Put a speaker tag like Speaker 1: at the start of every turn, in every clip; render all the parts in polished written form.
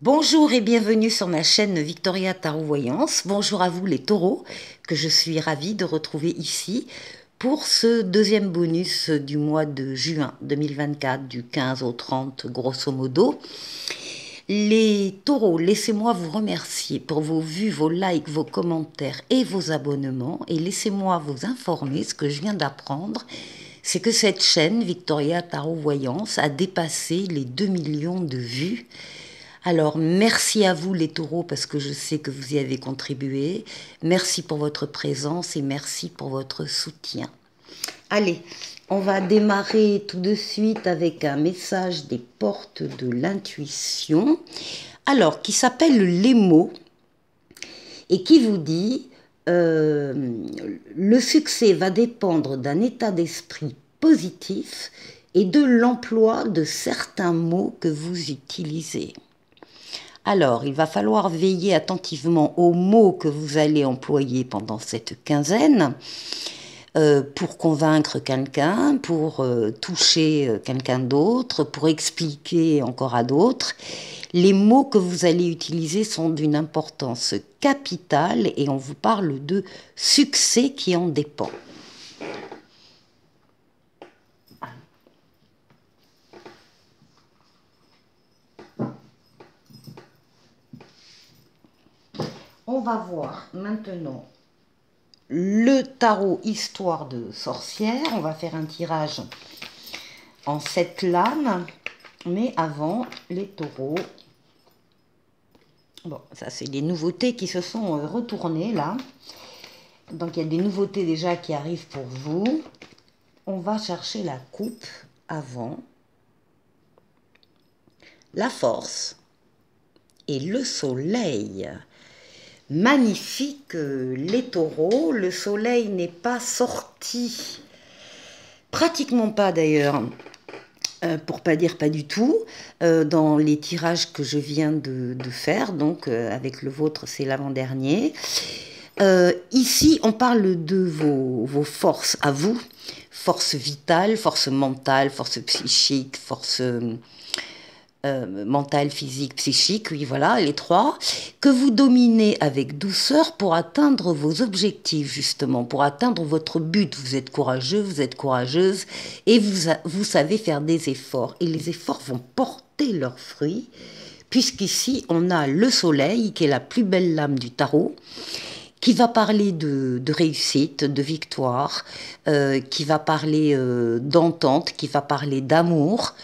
Speaker 1: Bonjour et bienvenue sur ma chaîne Victoria Tarot Voyance. Bonjour à vous les taureaux, que je suis ravie de retrouver ici pour ce deuxième bonus du mois de juin 2024, du 15 au 30 grosso modo. Les taureaux, laissez-moi vous remercier pour vos vues, vos likes, vos commentaires et vos abonnements. Et laissez-moi vous informer, ce que je viens d'apprendre, c'est que cette chaîne, Victoria Tarot Voyance, a dépassé les 2 millions de vues. Alors, merci à vous les taureaux parce que je sais que vous y avez contribué. Merci pour votre présence et merci pour votre soutien. Allez, on va démarrer tout de suite avec un message des portes de l'intuition. Alors, qui s'appelle les mots et qui vous dit le succès va dépendre d'un état d'esprit positif et de l'emploi de certains mots que vous utilisez. Alors, il va falloir veiller attentivement aux mots que vous allez employer pendant cette quinzaine pour convaincre quelqu'un, pour toucher quelqu'un d'autre, pour expliquer encore à d'autres. Les mots que vous allez utiliser sont d'une importance capitale et on vous parle de succès qui en dépend. On va voir maintenant le tarot Histoire de sorcière. On va faire un tirage en 7 lames. Mais avant, les taureaux. Bon, ça c'est les nouveautés qui se sont retournées là. Donc il y a des nouveautés déjà qui arrivent pour vous. On va chercher la coupe avant. La force et le soleil. Magnifique les taureaux. Le soleil n'est pas sorti. Pratiquement pas d'ailleurs. Pour pas dire pas du tout, dans les tirages que je viens de faire, donc avec le vôtre c'est l'avant-dernier. Ici on parle de vos forces à vous, force vitale, force mentale, force psychique, force mentale, physique, psychique, oui voilà, les trois, que vous dominez avec douceur pour atteindre vos objectifs justement, pour atteindre votre but. Vous êtes courageux, vous êtes courageuse et vous savez faire des efforts. Et les efforts vont porter leurs fruits, puisqu'ici on a le soleil qui est la plus belle lame du tarot, qui va parler de réussite, de victoire, qui va parler d'entente, qui va parler d'amour,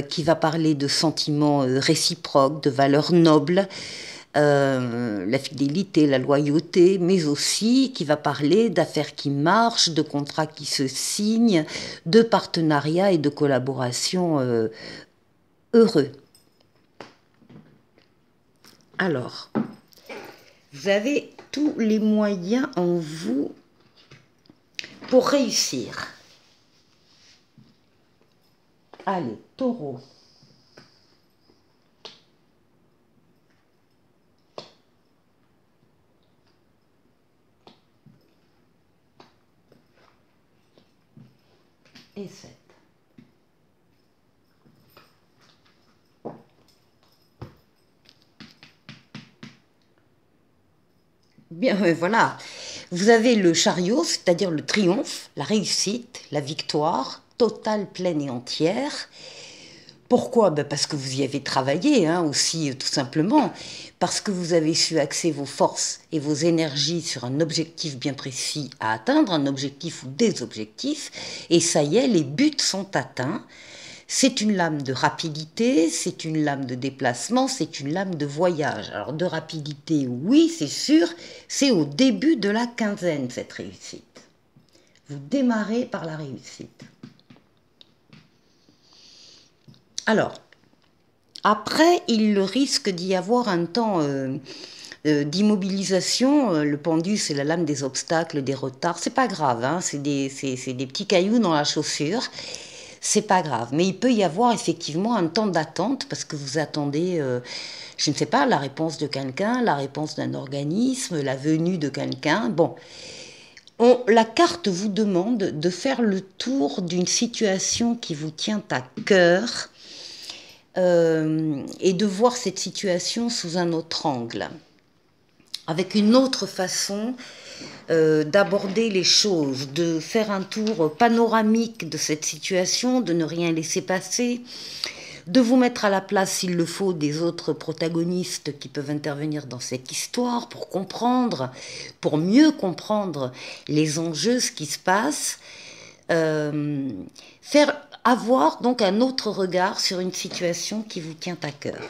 Speaker 1: qui va parler de sentiments réciproques, de valeurs nobles, la fidélité, la loyauté, mais aussi qui va parler d'affaires qui marchent, de contrats qui se signent, de partenariats et de collaborations heureux. Alors, vous avez tous les moyens en vous pour réussir. Allez, taureau. Et 7. Bien, voilà. Vous avez le chariot, c'est-à-dire le triomphe, la réussite, la victoire, totale, pleine et entière. Pourquoi? Ben parce que vous y avez travaillé, hein, aussi, tout simplement. Parce que vous avez su axer vos forces et vos énergies sur un objectif bien précis à atteindre, un objectif ou des objectifs. Et ça y est, les buts sont atteints. C'est une lame de rapidité, c'est une lame de déplacement, c'est une lame de voyage. Alors de rapidité, oui, c'est sûr, c'est au début de la quinzaine, cette réussite. Vous démarrez par la réussite. Alors, après, il risque d'y avoir un temps d'immobilisation. Le pendu, c'est la lame des obstacles, des retards. C'est pas grave, hein, c'est des petits cailloux dans la chaussure. C'est pas grave. Mais il peut y avoir effectivement un temps d'attente parce que vous attendez, je ne sais pas, la réponse de quelqu'un, la réponse d'un organisme, la venue de quelqu'un. Bon. La carte vous demande de faire le tour d'une situation qui vous tient à cœur, et de voir cette situation sous un autre angle, avec une autre façon d'aborder les choses, de faire un tour panoramique de cette situation, de ne rien laisser passer, de vous mettre à la place, s'il le faut, des autres protagonistes qui peuvent intervenir dans cette histoire pour comprendre, pour mieux comprendre les enjeux, ce qui se passe, faire avoir donc un autre regard sur une situation qui vous tient à cœur.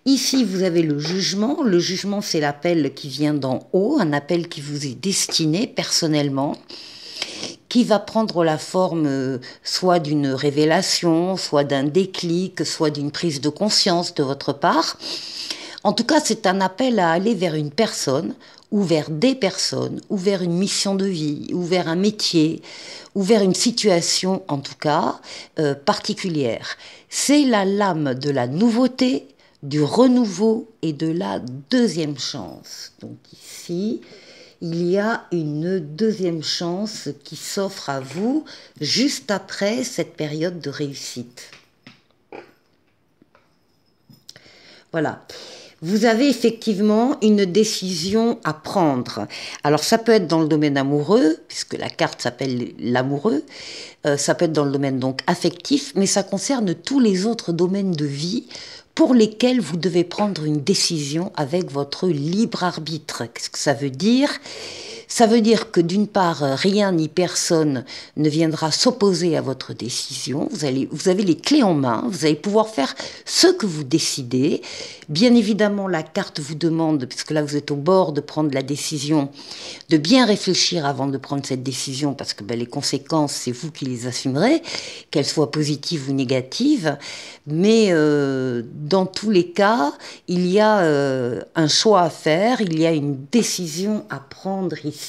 Speaker 1: Ici, vous avez le jugement. Le jugement, c'est l'appel qui vient d'en haut, un appel qui vous est destiné personnellement, qui va prendre la forme soit d'une révélation, soit d'un déclic, soit d'une prise de conscience de votre part. En tout cas, c'est un appel à aller vers une personne, ou vers des personnes, ou vers une mission de vie, ou vers un métier, ou vers une situation, en tout cas, particulière. C'est la lame de la nouveauté, du renouveau et de la deuxième chance. Donc ici, il y a une deuxième chance qui s'offre à vous juste après cette période de réussite. Voilà. Vous avez effectivement une décision à prendre. Alors ça peut être dans le domaine amoureux, puisque la carte s'appelle l'amoureux, ça peut être dans le domaine donc affectif, mais ça concerne tous les autres domaines de vie pour lesquels vous devez prendre une décision avec votre libre arbitre. Qu'est-ce que ça veut dire ? Ça veut dire que d'une part, rien ni personne ne viendra s'opposer à votre décision. Vous avez les clés en main, vous allez pouvoir faire ce que vous décidez. Bien évidemment, la carte vous demande, puisque là vous êtes au bord de prendre la décision, de bien réfléchir avant de prendre cette décision, parce que les conséquences, c'est vous qui les assumerez, qu'elles soient positives ou négatives. Mais dans tous les cas, il y a un choix à faire, il y a une décision à prendre ici.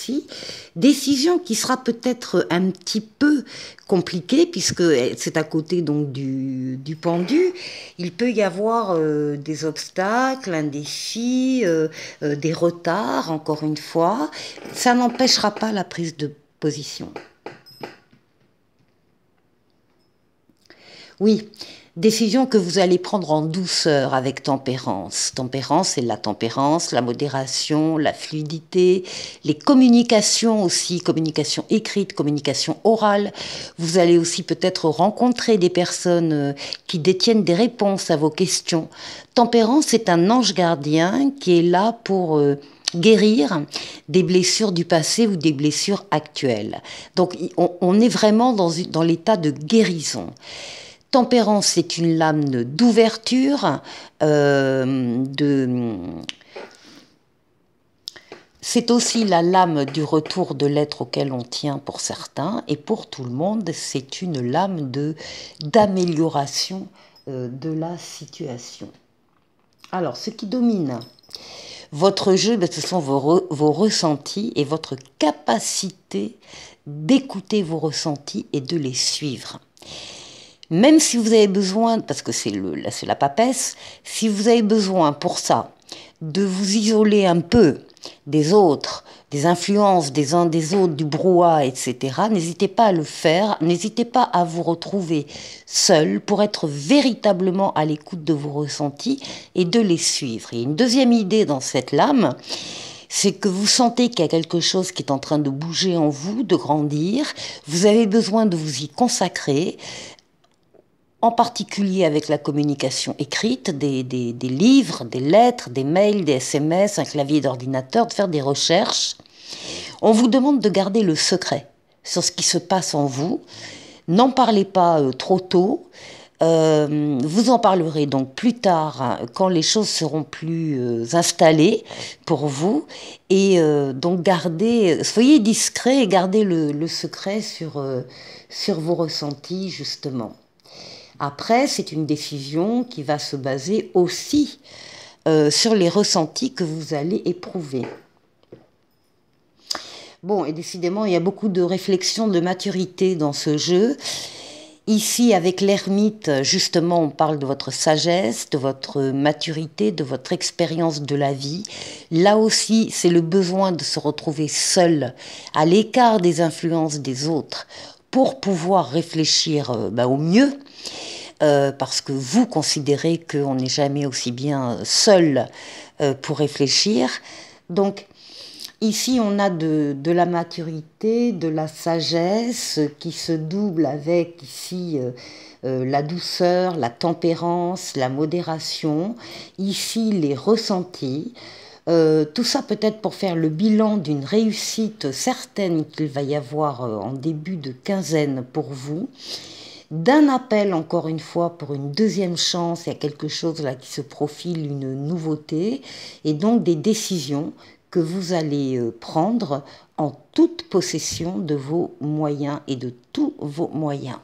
Speaker 1: Décision qui sera peut-être un petit peu compliquée, puisque c'est à côté donc du pendu. Il peut y avoir des obstacles, un défi, des retards, encore une fois. Ça n'empêchera pas la prise de position. Oui, décision que vous allez prendre en douceur avec tempérance. Tempérance, c'est la tempérance, la modération, la fluidité, les communications aussi, communication écrite, communication orale. Vous allez aussi peut-être rencontrer des personnes qui détiennent des réponses à vos questions. Tempérance, c'est un ange gardien qui est là pour guérir des blessures du passé ou des blessures actuelles. Donc on est vraiment dans l'état de guérison. Tempérance, c'est une lame d'ouverture, c'est aussi la lame du retour de l'être auquel on tient pour certains, et pour tout le monde, c'est une lame d'amélioration de la situation. Alors, ce qui domine votre jeu, ce sont vos ressentis et votre capacité d'écouter vos ressentis et de les suivre. Même si vous avez besoin, parce que c'est la papesse, si vous avez besoin pour ça de vous isoler un peu des autres, des influences des uns des autres, du brouhaha, etc., n'hésitez pas à le faire, n'hésitez pas à vous retrouver seul pour être véritablement à l'écoute de vos ressentis et de les suivre. Et une deuxième idée dans cette lame, c'est que vous sentez qu'il y a quelque chose qui est en train de bouger en vous, de grandir, vous avez besoin de vous y consacrer, en particulier avec la communication écrite, des livres, des lettres, des mails, des SMS, un clavier d'ordinateur, de faire des recherches. On vous demande de garder le secret sur ce qui se passe en vous. N'en parlez pas trop tôt. Vous en parlerez donc plus tard, quand les choses seront plus installées pour vous. Et donc soyez discret et gardez le secret sur vos ressentis, justement. Après, c'est une décision qui va se baser aussi sur les ressentis que vous allez éprouver. Bon, et décidément, il y a beaucoup de réflexion, de maturité dans ce jeu. Ici, avec l'ermite, justement, on parle de votre sagesse, de votre maturité, de votre expérience de la vie. Là aussi, c'est le besoin de se retrouver seul, à l'écart des influences des autres, pour pouvoir réfléchir au mieux, parce que vous considérez qu'on n'est jamais aussi bien seul pour réfléchir. Donc, ici, on a de la maturité, de la sagesse qui se double avec ici la douceur, la tempérance, la modération, ici les ressentis. Tout ça peut-être pour faire le bilan d'une réussite certaine qu'il va y avoir en début de quinzaine pour vous, d'un appel encore une fois pour une deuxième chance, il y a quelque chose là qui se profile, une nouveauté, et donc des décisions que vous allez prendre en toute possession de vos moyens et de tous vos moyens.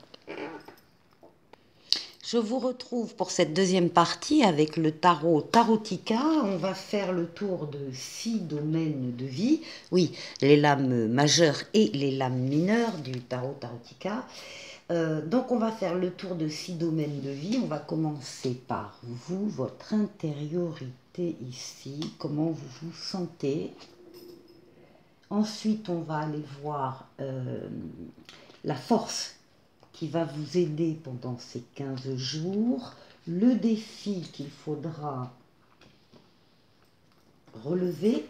Speaker 1: Je vous retrouve pour cette deuxième partie avec le tarot Tarotica. On va faire le tour de 6 domaines de vie. Oui, les lames majeures et les lames mineures du tarot Tarotica. Donc on va faire le tour de 6 domaines de vie. On va commencer par vous, votre intériorité ici, comment vous vous sentez. Ensuite, on va aller voir la force qui va vous aider pendant ces 15 jours, le défi qu'il faudra relever,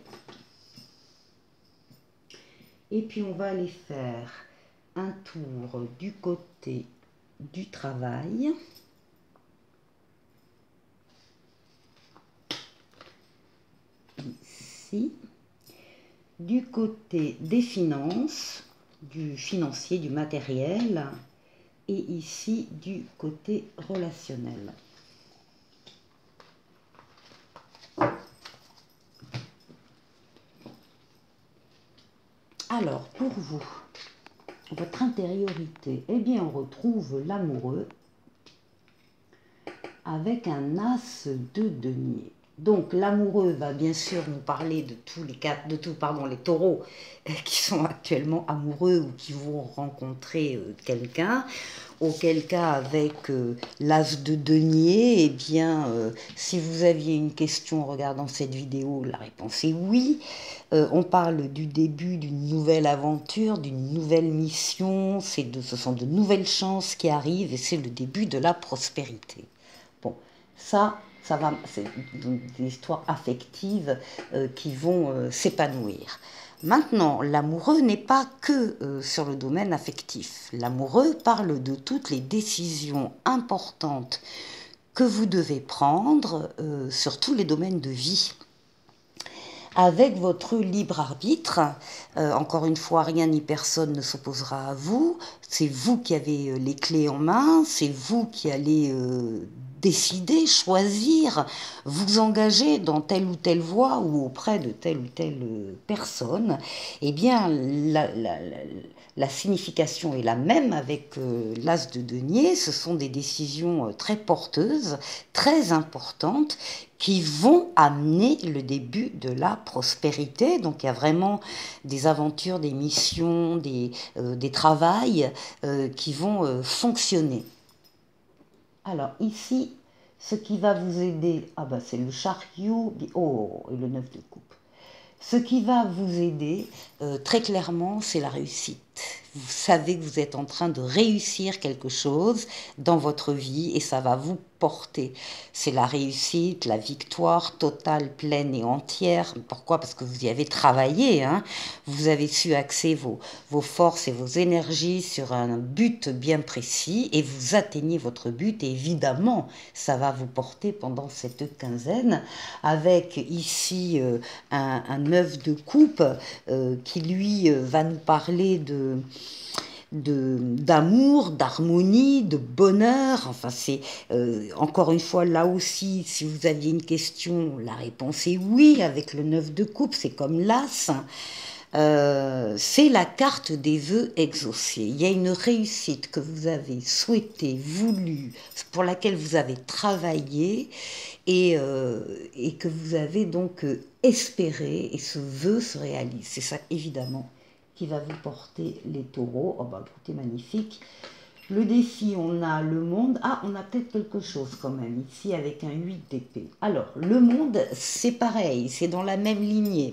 Speaker 1: et puis on va aller faire un tour du côté du travail. Ici, du côté des finances, du financier, du matériel, et ici du côté relationnel. Alors, pour vous, votre intériorité, eh bien, on retrouve l'amoureux avec un as de denier. Donc, l'amoureux va bien sûr nous parler de tous les les taureaux qui sont actuellement amoureux ou qui vont rencontrer quelqu'un. Auquel cas, avec l'as de denier, eh bien, si vous aviez une question en regardant cette vidéo, la réponse est oui. On parle du début d'une nouvelle aventure, d'une nouvelle mission. Ce sont de nouvelles chances qui arrivent et c'est le début de la prospérité. Bon, ça va, c'est des histoires affectives qui vont s'épanouir. Maintenant, l'amoureux n'est pas que sur le domaine affectif. L'amoureux parle de toutes les décisions importantes que vous devez prendre sur tous les domaines de vie. Avec votre libre arbitre, encore une fois, rien ni personne ne s'opposera à vous. C'est vous qui avez les clés en main, c'est vous qui allez décider, choisir, vous engager dans telle ou telle voie ou auprès de telle ou telle personne. Eh bien, la signification est la même avec l'as de denier. Ce sont des décisions très porteuses, très importantes, qui vont amener le début de la prospérité. Donc il y a vraiment des aventures, des missions, des travails qui vont fonctionner. Alors ici, ce qui va vous aider, c'est le chariot, et le 9 de coupe. Ce qui va vous aider, très clairement, c'est la réussite. Vous savez que vous êtes en train de réussir quelque chose dans votre vie et ça va vous porter. C'est la réussite, la victoire totale, pleine et entière. Pourquoi? Parce que vous y avez travaillé, hein. Vous avez su axer vos forces et vos énergies sur un but bien précis et vous atteignez votre but. Et évidemment, ça va vous porter pendant cette quinzaine avec ici un 9 de coupe qui lui va nous parler d'amour, d'harmonie, de bonheur. Enfin, c'est encore une fois là aussi, si vous aviez une question, la réponse est oui. Avec le 9 de coupe, c'est comme l'as. C'est la carte des vœux exaucés. Il y a une réussite que vous avez souhaitée, voulue, pour laquelle vous avez travaillé et que vous avez donc espéré, et ce vœu se réalise. C'est ça évidemment qui va vous porter les taureaux. Oh bah écoutez, magnifique. Le défi, on a le monde. Ah, on a peut-être quelque chose quand même ici avec un 8 d'épée. Alors, le monde, c'est pareil, c'est dans la même lignée.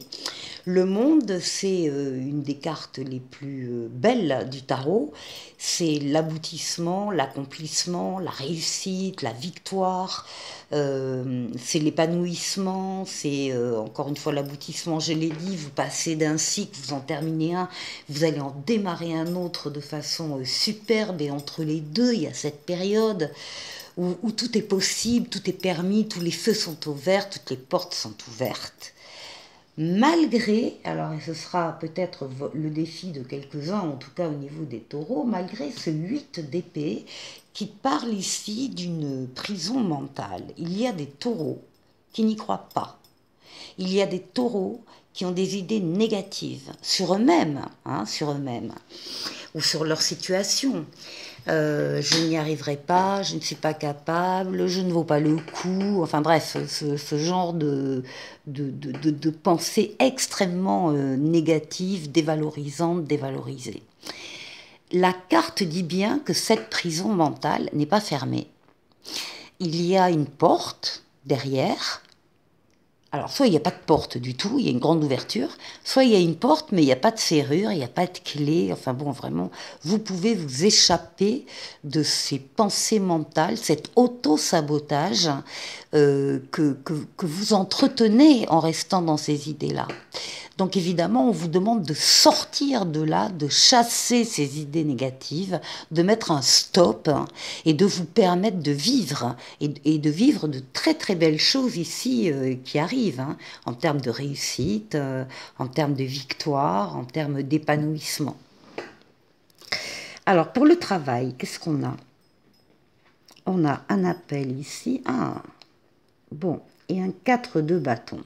Speaker 1: Le monde, c'est une des cartes les plus belles du tarot. C'est l'aboutissement, l'accomplissement, la réussite, la victoire. C'est l'épanouissement, c'est encore une fois l'aboutissement, je l'ai dit, vous passez d'un cycle, vous en terminez un, vous allez en démarrer un autre de façon superbe, et entre les deux, il y a cette période où tout est possible, tout est permis, tous les feux sont ouverts, toutes les portes sont ouvertes. Malgré, alors ce sera peut-être le défi de quelques-uns, en tout cas au niveau des taureaux, malgré ce 8 d'épée qui parle ici d'une prison mentale. Il y a des taureaux qui n'y croient pas. Il y a des taureaux qui ont des idées négatives sur eux-mêmes, ou sur leur situation. Je n'y arriverai pas, je ne suis pas capable, je ne vaux pas le coup, enfin bref, ce genre de pensée extrêmement négative, dévalorisante, dévalorisée. La carte dit bien que cette prison mentale n'est pas fermée. Il y a une porte derrière. Alors, soit il n'y a pas de porte du tout, il y a une grande ouverture, soit il y a une porte, mais il n'y a pas de serrure, il n'y a pas de clé. Enfin bon, vraiment, vous pouvez vous échapper de ces pensées mentales, cet auto-sabotage que vous entretenez en restant dans ces idées-là. Donc évidemment, on vous demande de sortir de là, de chasser ces idées négatives, de mettre un stop et de vous permettre de vivre, et de vivre de très très belles choses ici qui arrivent, en termes de réussite, en termes de victoire, en termes d'épanouissement. Alors pour le travail, qu'est-ce qu'on a? On a un appel ici, bon, et un 4 de bâton.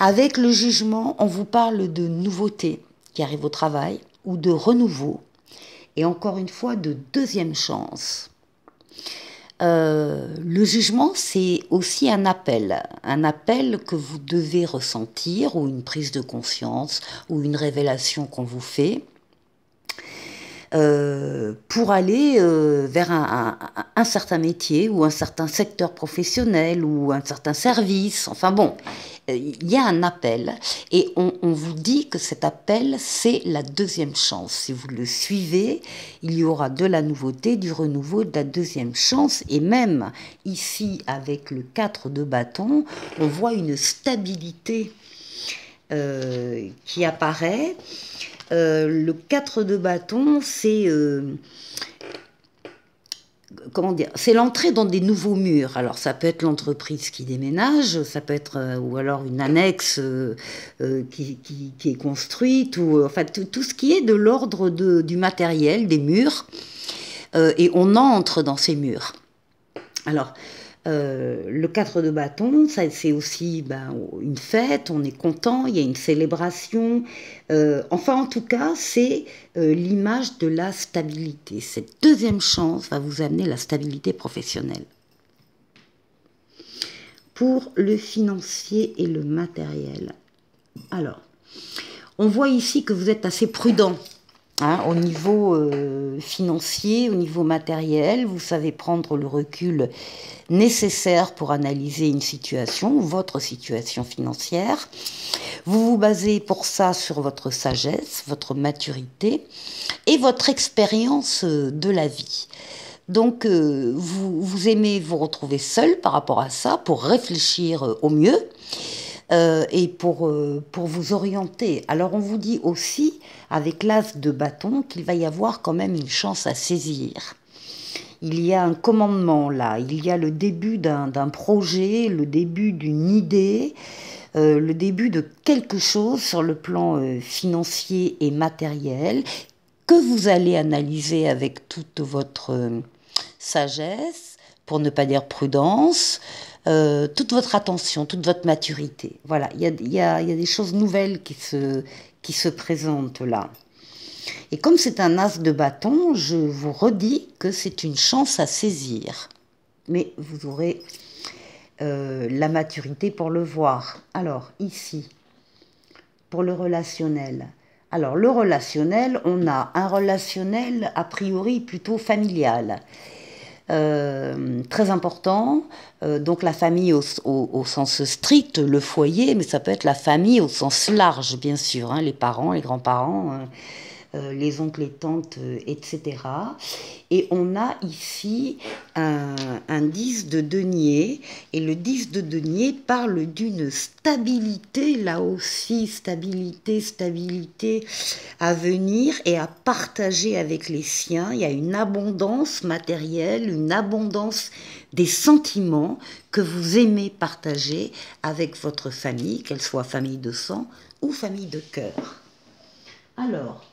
Speaker 1: Avec le jugement, on vous parle de nouveautés qui arrivent au travail, ou de renouveau, et encore une fois de deuxième chance. Le jugement, c'est aussi un appel que vous devez ressentir, ou une prise de conscience, ou une révélation qu'on vous fait, pour aller vers un certain métier, ou un certain secteur professionnel, ou un certain service. Enfin bon, il y a un appel, et on vous dit que cet appel, c'est la deuxième chance. Si vous le suivez, il y aura de la nouveauté, du renouveau, de la deuxième chance, et même ici, avec le 4 de bâton, on voit une stabilité qui apparaît. Le 4 de bâton, c'est comment dire, c'est l'entrée dans des nouveaux murs. Alors ça peut être l'entreprise qui déménage, ça peut être ou alors une annexe qui est construite, ou enfin tout ce qui est de l'ordre du matériel, des murs, et on entre dans ces murs. Alors le 4 de bâton, ça, c'est aussi une fête, on est content, il y a une célébration. Enfin, en tout cas, c'est l'image de la stabilité. Cette deuxième chance va vous amener la stabilité professionnelle. Pour le financier et le matériel. Alors, on voit ici que vous êtes assez prudent. Au niveau financier, au niveau matériel, vous savez prendre le recul nécessaire pour analyser une situation, votre situation financière. Vous vous basez pour ça sur votre sagesse, votre maturité et votre expérience de la vie. Donc, vous aimez vous retrouver seul par rapport à ça pour réfléchir au mieux. Et pour vous orienter. Alors on vous dit aussi, avec l'as de bâton, qu'il va y avoir quand même une chance à saisir. Il y a un commandement là, il y a le début d'un projet, le début d'une idée, le début de quelque chose sur le plan financier et matériel que vous allez analyser avec toute votre sagesse, pour ne pas dire prudence, toute votre attention, toute votre maturité. Voilà, il y a des choses nouvelles qui se présentent là. Et comme c'est un as de bâton, je vous redis que c'est une chance à saisir. Mais vous aurez la maturité pour le voir. Alors, ici, pour le relationnel, Alors, le relationnel, on a un relationnel a priori plutôt familial. Très important, donc la famille au sens strict, le foyer, mais ça peut être la famille au sens large, bien sûr, hein, les parents, les grands-parents, les oncles et tantes, etc. Et on a ici un 10 de denier, et le 10 de denier parle d'une stabilité, là aussi, stabilité à venir et à partager avec les siens. Il y a une abondance matérielle, une abondance des sentiments que vous aimez partager avec votre famille, qu'elle soit famille de sang ou famille de cœur. Alors,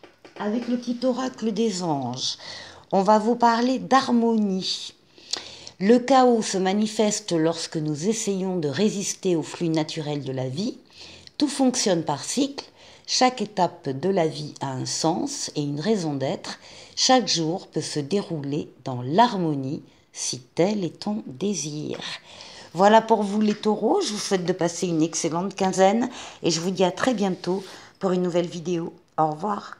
Speaker 1: avec le petit oracle des anges, on va vous parler d'harmonie. Le chaos se manifeste lorsque nous essayons de résister au flux naturel de la vie. Tout fonctionne par cycle. Chaque étape de la vie a un sens et une raison d'être. Chaque jour peut se dérouler dans l'harmonie si tel est ton désir. Voilà pour vous les taureaux. Je vous souhaite de passer une excellente quinzaine et je vous dis à très bientôt pour une nouvelle vidéo. Au revoir.